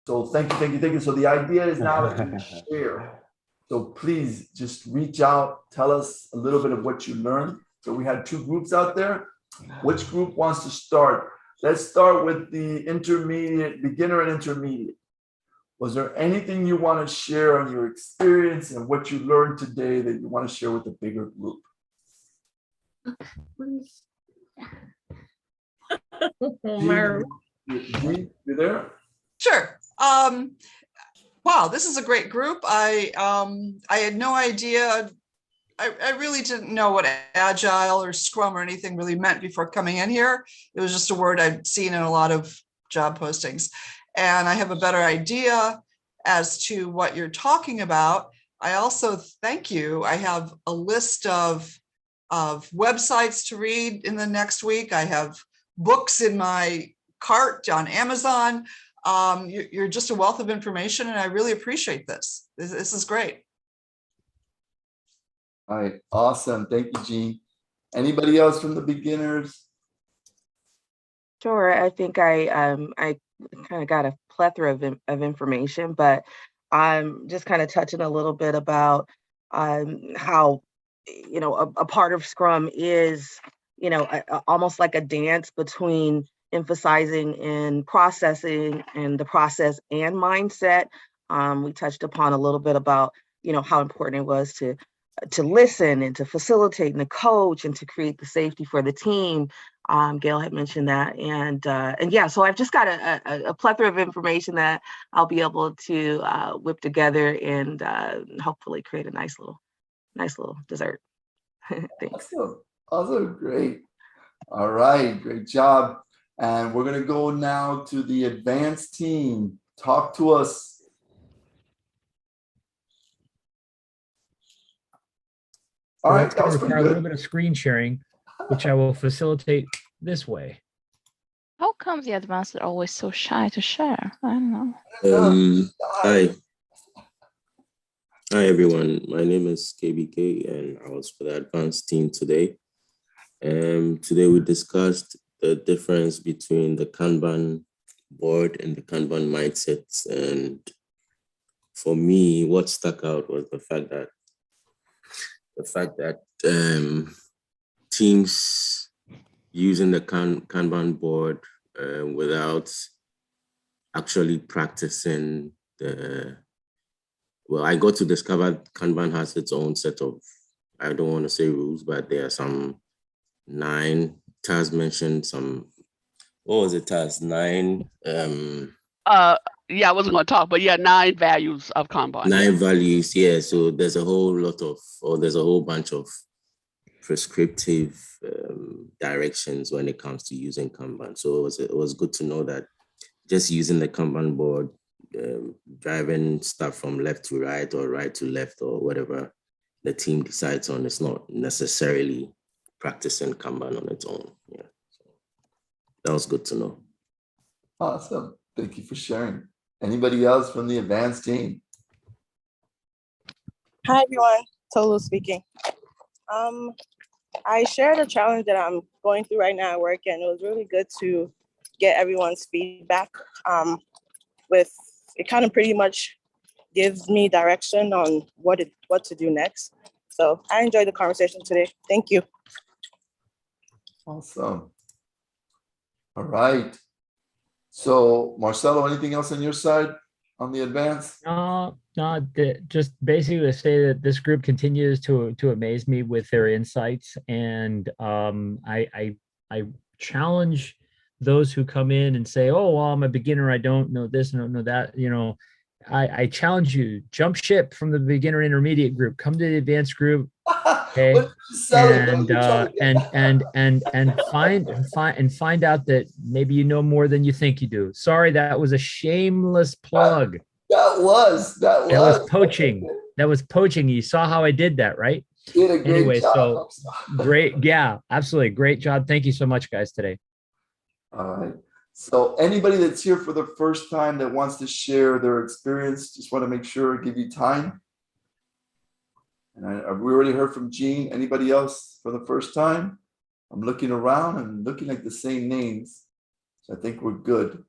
So thank you, thank you, thank you. So the idea is now that you share. So please just reach out, tell us a little bit of what you learned. So we had two groups out there. Which group wants to start? Let's start with the intermediate, beginner and intermediate. Was there anything you want to share on your experience and what you learned today that you want to share with the bigger group? G, you there? Sure. Wow, this is a great group. I had no idea. I really didn't know what Agile or Scrum or anything really meant before coming in here. It was just a word I'd seen in a lot of job postings. And I have a better idea as to what you're talking about. I also thank you. I have a list of websites to read in the next week. I have books in my cart on Amazon. You're just a wealth of information, and I really appreciate this. This is great. All right, awesome. Thank you, Jean. Anybody else from the beginners? Sure. I think I kind of got a plethora of information, but I'm just kind of touching a little bit about how, a part of Scrum is, almost like a dance between emphasizing and processing and the process and mindset. We touched upon a little bit about, how important it was to listen and to facilitate and to coach and to create the safety for the team. Gail had mentioned that. And yeah, so I've just got a plethora of information that I'll be able to whip together and hopefully create a nice little dessert. Thanks. Awesome, great. All right, great job. And we're gonna go now to the advanced team. Talk to us. All right, that was require a little bit of screen sharing, which I will facilitate this way. How come the advanced are always so shy to share? I don't know. Hi everyone. My name is KBK, and I was for the advanced team today. Today we discussed the difference between the Kanban board and the Kanban mindsets. And for me, what stuck out was the fact that teams using the Kanban board without actually practicing I got to discover Kanban has its own set of, I don't want to say rules, but there are some 9, Taz mentioned some, what was it, Taz? 9? Yeah, I wasn't going to talk, but yeah, 9 values of Kanban. 9 values, yeah. So there's a whole bunch of prescriptive directions when it comes to using Kanban. So it was good to know that just using the Kanban board, driving stuff from left to right or right to left or whatever the team decides on, it's not necessarily practicing Kanban on its own. Yeah, so that was good to know. Awesome. Thank you for sharing. Anybody else from the advanced team? Hi everyone, Tolu speaking. I shared a challenge that I'm going through right now at work, and it was really good to get everyone's feedback. It kind of pretty much gives me direction on what to do next. So I enjoyed the conversation today. Thank you. Awesome. All right. So Marcelo, anything else on your side on the advance? No, just basically to say that this group continues to amaze me with their insights, and I challenge those who come in and say, "Oh, well, I'm a beginner. I don't know this, I don't know that." I challenge you: jump ship from the beginner intermediate group, come to the advanced group. Okay, and find out that maybe you know more than you think you do. Sorry, that was a shameless plug. That was poaching. That was poaching. You saw how I did that, right? Did a great anyway, job. So great. Yeah, absolutely. Great job. Thank you so much, guys, today. All right. So anybody that's here for the first time that wants to share their experience, just want to make sure, give you time. And we already heard from Jean. Anybody else for the first time? I'm looking around and looking like the same names. So I think we're good.